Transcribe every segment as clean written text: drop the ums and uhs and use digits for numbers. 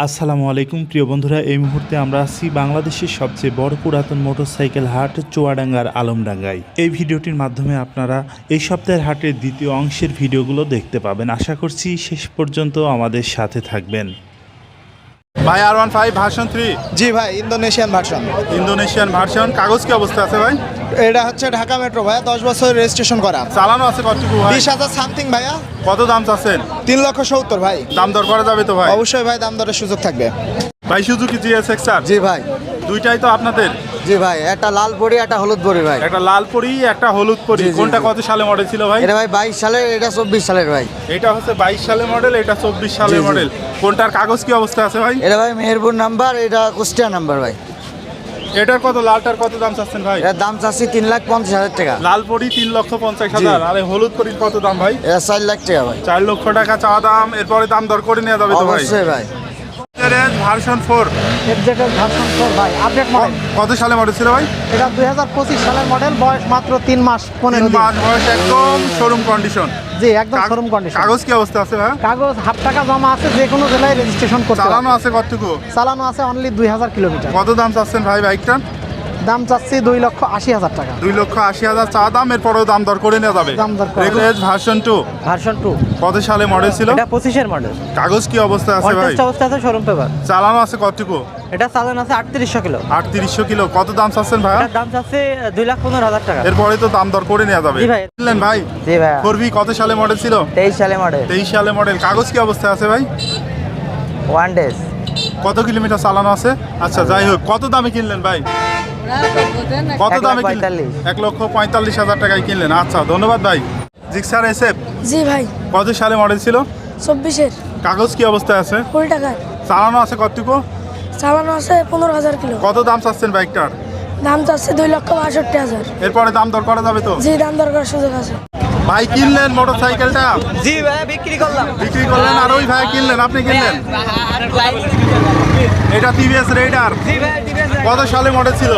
আসসালামু আলাইকুম প্রিয় বন্ধুরা, এই মুহূর্তে আমরা আছি বাংলাদেশের সবচেয়ে বড় পুরাতন মোটরসাইকেল হাট চুয়াডাঙ্গার আলমডাঙ্গায়। এই ভিডিওটির মাধ্যমে আপনারা এই সপ্তাহের হাটের দ্বিতীয় অংশের ভিডিওগুলো দেখতে পাবেন। আশা করছি শেষ পর্যন্ত আমাদের সাথে থাকবেন। ভাই R15 ভার্সন 3। জি ভাই, ইন্দোনেশিয়ান ভার্সন। কাগজ কি অবস্থা আছে ভাই? এটা হচ্ছে ঢাকা মেট্রো ভাইয়া, 10 বছর রেজিস্ট্রেশন করা। চালানো আছে কতটুকু ভাই? 20,000 সামথিং ভাইয়া। কত দাম চাচ্ছেন? 3,70,000 ভাই। দাম দর করা যাবে তো ভাই? অবশ্যই ভাই, দাম দরের সুযোগ থাকবে। ভাই সুজুকি GSX-R জি ভাই। দুইটাই তো আপনাদের? জি ভাই, একটা লাল পরি একটা হলুদ পরি ভাই। একটা লাল পরি একটা হলুদ পরি। জি, জি, কোনটা জি। কত সালে মডেল ছিল ভাই? এটা ভাই 22 সালের, এটা 24 সালের ভাই। এটা হচ্ছে 22 সালের মডেল, এটা 24 সালের জি, জি। মডেল। কোনটার কাগজ কি অবস্থা আছে ভাই? এটা ভাই মেহেরপুর নাম্বার, এটা কুষ্টিয়া নাম্বার ভাই। এটার কত, লালটার কত দাম চাচ্ছেন ভাই? এটার দাম চাচ্ছি 3,50,000 টাকা। লাল পরি 3,50,000। আর এই হলুদ পরির কত দাম ভাই? এটা 4 লাখ টাকা ভাই। 4 লক্ষ টাকা চাওয়া দাম। এরপরে দাম দর করে নেওয়া যাবে তো ভাই? অবশ্যই ভাই। ভার্সন 4 এফজেডের ভার্সন 4 ভাই, আপডেট মডেল। কত সালে মডেল ছিল ভাই? এটা 2025 সালের মডেল, বয়স মাত্র 3 মাস 15 3 দিন। মাস বয়স, একদম শোরুম কন্ডিশন। জি, একদম শোরুম কন্ডিশন। কাগজ কি অবস্থা আছে ভাই? কাগজ হাফ টাকা জমা আছে, যে কোনো জেলায় রেজিস্ট্রেশন করতে চালানো পারবে। আছে কতটুকু? চালানো আছে অনলি 2000 কিলোমিটার। কত দাম চাচ্ছেন ভাই বাইকটা? দাম চাচ্ছি 2,80,000 টাকা। 2,80,000 চা দাম। এরপরেও দাম দর করে নেওয়া যাবে। দাম দর করে। রেগুলার ভার্সন 2 ভার্সন 2 কত সালে মডেল ছিল? এটা 25 এর মডেল। কাগজ কি অবস্থা আছে ভাই? কন্টেস্ট অবস্থা আছে, শোরুম পেপার। চালানো আছে কতটুকু? এটা চালানো আছে 3800 কিলো। 3800 কিলো। কত দাম চাচ্ছেন ভাই? এটার দাম চাচ্ছি 2,15,000 টাকা। এরপরে তো দাম দর করে নেওয়া যাবে। জি ভাই। কিনলেন ভাই? জি ভাই, 4V কত সালে মডেল ছিল? 23 সালে মডেল। 23 সালে মডেল। কাগজ কি অবস্থা আছে ভাই? 1 ডেজ। কত কিলোমিটার চালানো আছে? আচ্ছা, যাই হোক, কত দামে কিনলেন ভাই? কত দামে কিনলেন? 1,45,000 টাকায় কিনলেন। আচ্ছা, ধন্যবাদ ভাই। জিক্সার SF জি ভাই, কত সালে মডেল ছিল? 24-এর কাগজ কি অবস্থায় আছে? ফুল টাকার। চালানো আছে কতটুকু? চালানো আছে 15,000 কিলো। কত দাম চাচ্ছেন বাইকটার? দাম চাচ্ছে 2,62,000। এরপরে দাম দর করা যাবে তো? জি, দাম দরকার সুযোগ আছে। ভাই কিনলেন মোটরসাইকেলটা? জি ভাই, বিক্রি করলাম। বিক্রি করলেন। আর ওই ভাই কিনলেন, আপনি কিনলেন? এটা TVS Raider জি ভাই, কত সালে মডেল ছিল?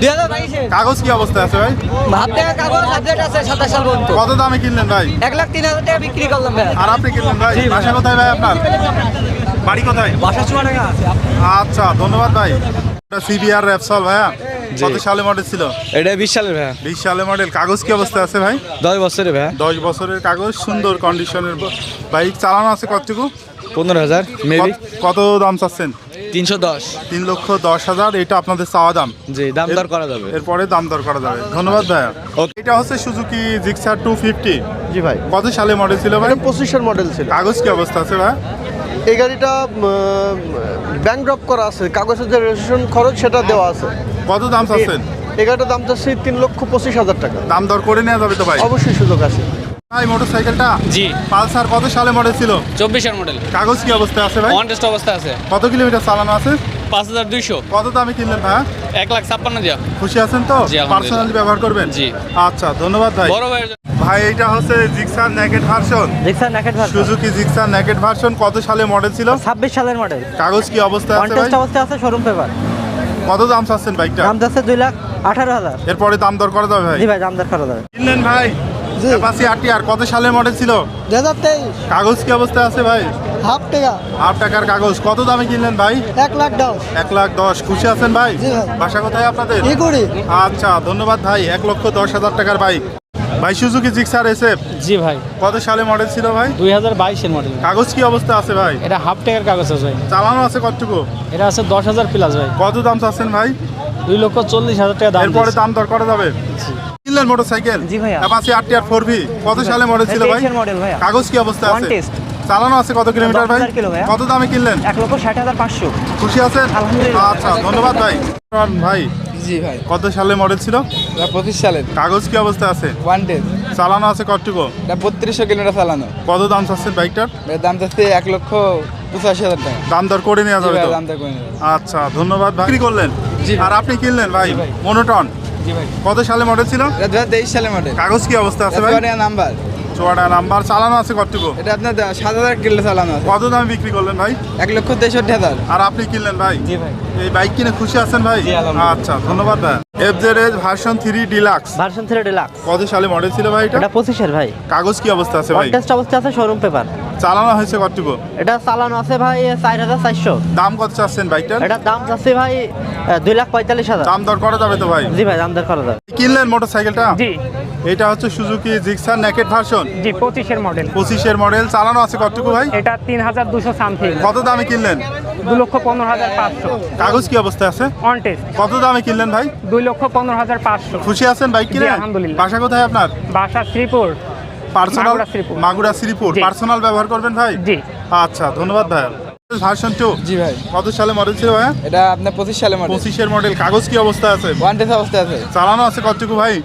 2022 এর। কাগজ কি অবস্থায় আছে ভাই? হাফ টাকা কাগজ, আপডেট আছে 27 সাল পর্যন্ত। কত দামে কিনলেন ভাই? 1,03,000 টাকা বিক্রি করলাম ভাই। আর আপনি কিনলেন ভাই? বাসা কোথায় ভাই আপনার? বাড়ি কোথায়? বাসা চুয়াডাঙ্গা। আচ্ছা, ধন্যবাদ ভাই। এটা CBR Repsol ভাইয়া কত সালে মডেল ছিল? এটা 20 সালের ভাইয়া। 20 সালে মডেল। কাগজ কি অবস্থায় আছে ভাই? 10 বছরের ভাইয়া। 10 বছরের কাগজ, সুন্দর কন্ডিশনের বাইক। চালানো আছে কতটুকু? 15,000 মেবি। কত দাম চাচ্ছেন? 310। 3,10,000। এটা আপনাদের চাওয়া দাম? জি, দাম দর করা যাবে। এরপরে দাম দর করা যাবে। ধন্যবাদ ভাইয়া। ওকে। এটা হচ্ছে সুজুকি জিক্সার 250। জি ভাই, কত সালে মডেল ছিল ভাই? 25 এর মডেল ছিল। কাগজ কি অবস্থা আছে ভাই? এই গাড়িটা ব্যাংক ড্রপ করা আছে, কাগজের যে রেজিস্ট্রেশন খরচ সেটা দেওয়া আছে। কত দাম চাচ্ছেন? এই গাড়িটার দাম চাচ্ছি 3,25,000 টাকা। দাম দর করে নেওয়া যাবে তো ভাই? অবশ্যই সুযোগ আছে। ভাই মোটরসাইকেলটা জি, পালসার কত সালে মডেল ছিল? 24 এর মডেল। কাগজ কি অবস্থায় আছে ভাই? ওয়ান টেস্ট অবস্থা আছে। কত কিলোমিটার চালানো আছে? 5,200। কত দামে কিনলেন ভাই? 1,56,000 দিয়া। খুশি আছেন তো? জি, আলহামদুলিল্লাহ। পার্সোনালি ব্যবহার করবেন? জি। আচ্ছা, ধন্যবাদ ভাই। বড় ভাইয়ের জন্য। ভাই এইটা হচ্ছে জিক্সার নেকেড ভার্সন। দেখছেন naked version. Suzuki Gixxer naked version কত সালে মডেল ছিল? 26 সালের মডেল। কাগজ কি অবস্থায় আছে ভাই? কন্টেস্ট অবস্থা আছে, শোরুম পেপার। কত দাম চাচ্ছেন বাইকটা? দাম যাচ্ছে 2,18,000। এরপরে দাম দর করা যাবে ভাই? জি ভাই, দাম দর করা যাবে। কিনলেন ভাই? অ্যাপাচি RTR কত সালে মডেল ছিল? 2023 কাগজ কি অবস্থায় আছে ভাই? হাফ টাকা। 8 টাকার কাগজ। কত দামে কিনলেন ভাই? 1,10,000। 1,10,000। খুশি আছেন ভাই? জি ভাই। বাসা কোথায় আপনাদের? করি? আচ্ছা, ধন্যবাদ ভাই। 1,10,000 টাকার বাইক। ভাই সুজুকি জিক্সার SF জি ভাই, কত সালে মডেল ছিল ভাই? 2022 এর মডেল। কাগজ কি অবস্থা আছে ভাই? এটা হাফ টাকার কাগজ আছে ভাই। চালানো আছে কতটুকু? এটা আছে 10,000 প্লাস ভাই। কত দাম চাচ্ছেন ভাই? 2,40,000 টাকা দাম। এরপরে দাম দর করা যাবে? কিনলেন মোটরসাইকেল? জি ভাইয়া। অ্যাপাচি RTR 4V কত সালে মডেল ছিল ভাই? 23 এর মডেল ভাইয়া। কাগজ কি অবস্থা ওয়ান আছে? টেস্ট। চালানো আছে কত কিলোমিটার ভাই? 10,000 কিলো ভাইয়া। কত দামে কিনলেন? 1,60,500। খুশি আছেন? আলহামদুলিল্লাহ। আচ্ছা, ধন্যবাদ ভাই। ভাই জি ভাই, কত সালে মডেল ছিল? 25 সালের। কাগজ কি অবস্থা আছে? One test. চালানো আছে কতটুকু? এটা 3200 কিলোমিটার চালানো। কত দাম চাচ্ছেন বাইকটার? এর দাম যাচ্ছে 1,85,000 টাকা। দাম দর করে নেওয়া যাবে তো? দাম দর করে নেবেন। আচ্ছা, ধন্যবাদ ভাই। বিক্রি করলেন? জি। আর আপনি কিনলেন ভাই? জি ভাই। মনোটন জি ভাই, কত সালে মডেল ছিল? এটা 2023 সালের মডেল। কাগজ কি অবস্থা আছে ভাই? নাম্বার। চুয়াডাঙ্গা নাম্বার। চালানো আছে কতটুকু? এটা আপনার 7,000 কিলো চালানো আছে। কত দামে বিক্রি করলেন ভাই? 1,63,000। আর আপনি কিনলেন ভাই? জি ভাই। এই বাইক কিনে খুশি আছেন ভাই? জি, আলহামদুলিল্লাহ। আচ্ছা, ধন্যবাদ ভাই। FZS version 3 deluxe version 3 deluxe. কত সালে মডেল ছিল ভাই এটা? এটা 25 এর ভাই। কাগজ কি অবস্থা আছে ভাই? কন্টেস্ট অবস্থা আছে, শোরুম পেপার। চালানো হয়েছে কতটুকু? এটা চালানো আছে ভাই 4,400। দাম কত চাচ্ছেন বাইকটার? এটার দাম চাচ্ছি ভাই 2,45,000। দাম দর করা যাবে তো ভাই? জি ভাই, দাম দর করা যাবে। কিনলেন মোটরসাইকেলটা? জি এটা হচ্ছে সুজুকি জিক্সার নেকেট ভার্সন, জি 25-এর মডেল। 25-এর মডেল। চালানো আছে কতটুকু ভাই? এটা 3,200 সামথিং। কত দামে কিনলেন? 2,15,500 কাগজ কি অবস্থায় আছে? On test. কত দামে কিনলেন ভাই? 2,15,500। খুশি আছেন বাইক কিনে? জি, আলহামদুলিল্লাহ। বাসা কোথায় আপনার? বাসা শ্রীপুর। পার্সোনাল মাগুরা শ্রীপুর। মাগুরা শ্রীপুর। জি। পার্সোনাল ব্যবহার করবেন ভাই? জি। আচ্ছা, ধন্যবাদ ভাই। ভার্সন 2 জি ভাই, কত সালে মডেল ছিল ভাই? এটা আপনার 25 সালের মডেল। 25-এর মডেল। কাগজ কি অবস্থা আছে? ওয়ান টেস্ট অবস্থায় আছে। চালানো আছে কতটুকু ভাই?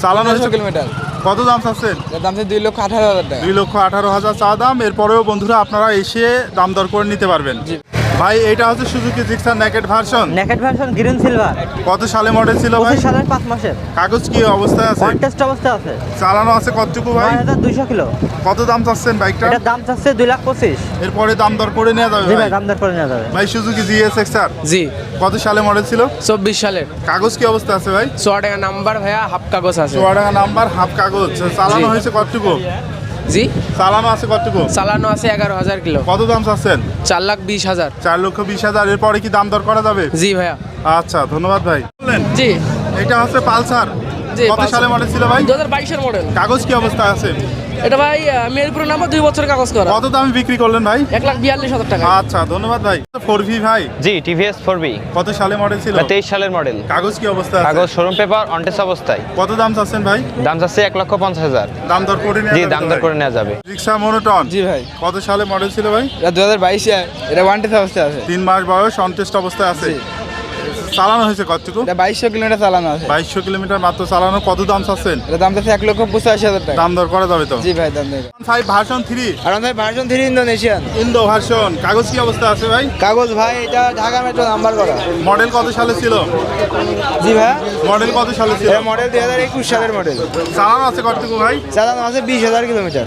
চালানো 100 হয়েছে কিলোমিটার। কত দাম চাচ্ছেন? এর দাম 2,18,000 টাকা। 2,18,000 চা দাম। এরপরেও বন্ধুরা আপনারা এসে দাম দর করে নিতে পারবেন। জি। ভাই এটা হচ্ছে Suzuki Gixxer naked version. Naked version green silver, কত সালে মডেল ছিল ভাই? 25 সালের 5 মাসের। কাগজ কি অবস্থায় আছে? অন টেস্ট অবস্থায় আছে। চালানো আছে কতটুকু ভাই? 9,200 কিলো। কত দাম চাচ্ছেন বাইকটা? এটার দাম চাচ্ছে 2,25,000। এরপরে দাম দর করে নেওয়া যাবে জি ভাই, ভাই? দাম দর করে নেওয়া যাবে। ভাই সুজুকি জিএসএক্সআর জি কত সালে মডেল ছিল? 24 সালের। কাগজ কি অবস্থা আছে ভাই? 100 টাকা নাম্বার ভাইয়া, হাফ কাগজ আছে। চুয়াডাঙ্গা নাম্বার, হাফ কাগজ। চালানো জি। হয়েছে কতটুকু? জি চালানো আছে কতটুকু? চালানো আছে 11,000 কিলো। কত দাম চাচ্ছেন? 4,20,000। 4,20,000। এরপরে কি দাম দর করা যাবে? জি ভাইয়া। আচ্ছা, ধন্যবাদ ভাই। বললেন জি এটা হচ্ছে পালসার। জি, কত পালসার। সালে মডেল ছিল ভাই? 2022-এর মডেল। কাগজ কি অবস্থা আছে? এটা ভাই মেহেরপুরের নাম্বার 2 বছর কাগজ করা। কত দামে বিক্রি করলেন ভাই? 1,42,000 টাকা। আচ্ছা, ধন্যবাদ ভাই। 4V ভাই জি টিভিএস 4B কত সালে মডেল ছিল? 23 সালের মডেল। কাগজ কি অবস্থা আছে? কাগজ শোরুম পেপার অন টেস্ট অবস্থায়। কত দাম চাচ্ছেন ভাই? দাম যাচ্ছে 1,50,000। দাম দর করে নেওয়া জি, যাবে দাম তো দর ভাই? করে নেওয়া যাবে। রিক্সা মনোটন জি ভাই, কত সালে মডেল ছিল ভাই? এটা 2022 এটা ওয়ান টেস্ট অবস্থায় আছে। 3 মাস বয়স, অনটেস্ট অবস্থায় আছে। জি। চালানো হয়েছে কতটুকু? এটা 2200 কিলোমিটার চালানো আছে। 2200 কিলোমিটার মাত্র চালানো। কত দাম চাচ্ছেন? এটা দাম আছে 1,85,000 টাকা। দাম দর করা যাবে তো? জি ভাই, দাম দেবে। 5 ভার্সন 3 আর আমাদের ভার্সন 3 ইন্দোনেশিয়ান। Indo version. কাগজ কি অবস্থা আছে ভাই? কাগজ ভাই এটা ঢাকা মেট্রো নাম্বার করা। মডেল কত সালে ছিল? জি ভাই, মডেল কত সালে ছিল? এটা মডেল 2021 সালের মডেল। চালানো আছে কতটুকু ভাই? চালানো আছে 20,000 কিলোমিটার।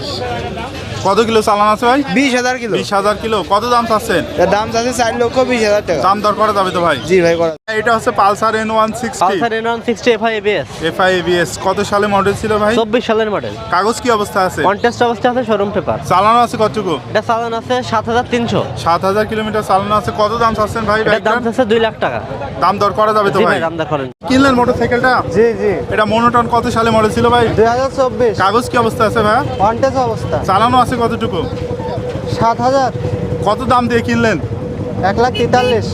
কত কিলো চালানো আছে ভাই? 20,000 কিলো। 20,000 কিলো। কত দাম চাচ্ছেন? এর দাম আছে 4,20,000 টাকা। দাম দর করা যাবে তো ভাই? জি ভাই, করা। এটা হচ্ছে Pulsar N160 Pulsar N160 FI ABS, FI ABS। কত সালে মডেল ছিল ভাই? 24 সালের মডেল। কাগজ কি অবস্থা আছে? অন টেস্ট অবস্থায় আছে, শোরুম পেপার। চালানো আছে কতটুকু? এটা চালানো আছে 7,300। 7,000 কিলোমিটার চালানো আছে। কত দাম চাচ্ছেন ভাই এটার দাম বাইকটার? চাচ্ছে 2 লাখ টাকা। দাম দর করা যাবে তো জি ভাই? ভাই, দাম দর করেন। কিনলেন মোটরসাইকেলটা? জি জি, এটা মনোটন কত সালে মডেল ছিল ভাই? 2024 কাগজ কি অবস্থা আছে ভাই? ওয়ান্টেজ অবস্থা। চালানো আছে কতটুকু? 7,000। কত দাম দিয়ে কিনলেন? 1,43,000।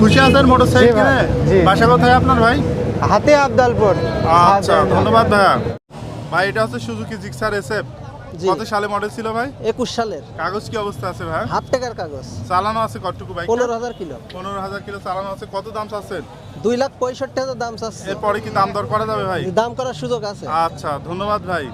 খুশি আছেন মোটরসাইকেল জি ভাই, কিনে? জি। বাসা কোথায় আপনার ভাই? হাতে আবদালপুর। আচ্ছা, ধন্যবাদ ভাইয়া। ভাই এটা হচ্ছে সুজুকি জিক্সার SF। জি। কত সালে মডেল ছিল ভাই? 21 সালের। কাগজ কি অবস্থা আছে ভাই? হাফ টাকার কাগজ। চালানো আছে কতটুকু বাইক? 15,000 কিলো। 15,000 কিলো চালানো আছে। কত দাম চাচ্ছেন? 2,65,000 দাম চাচ্ছে। এরপরে কি দাম দর করা যাবে ভাই? দাম করার সুযোগ আছে। আচ্ছা, ধন্যবাদ ভাই।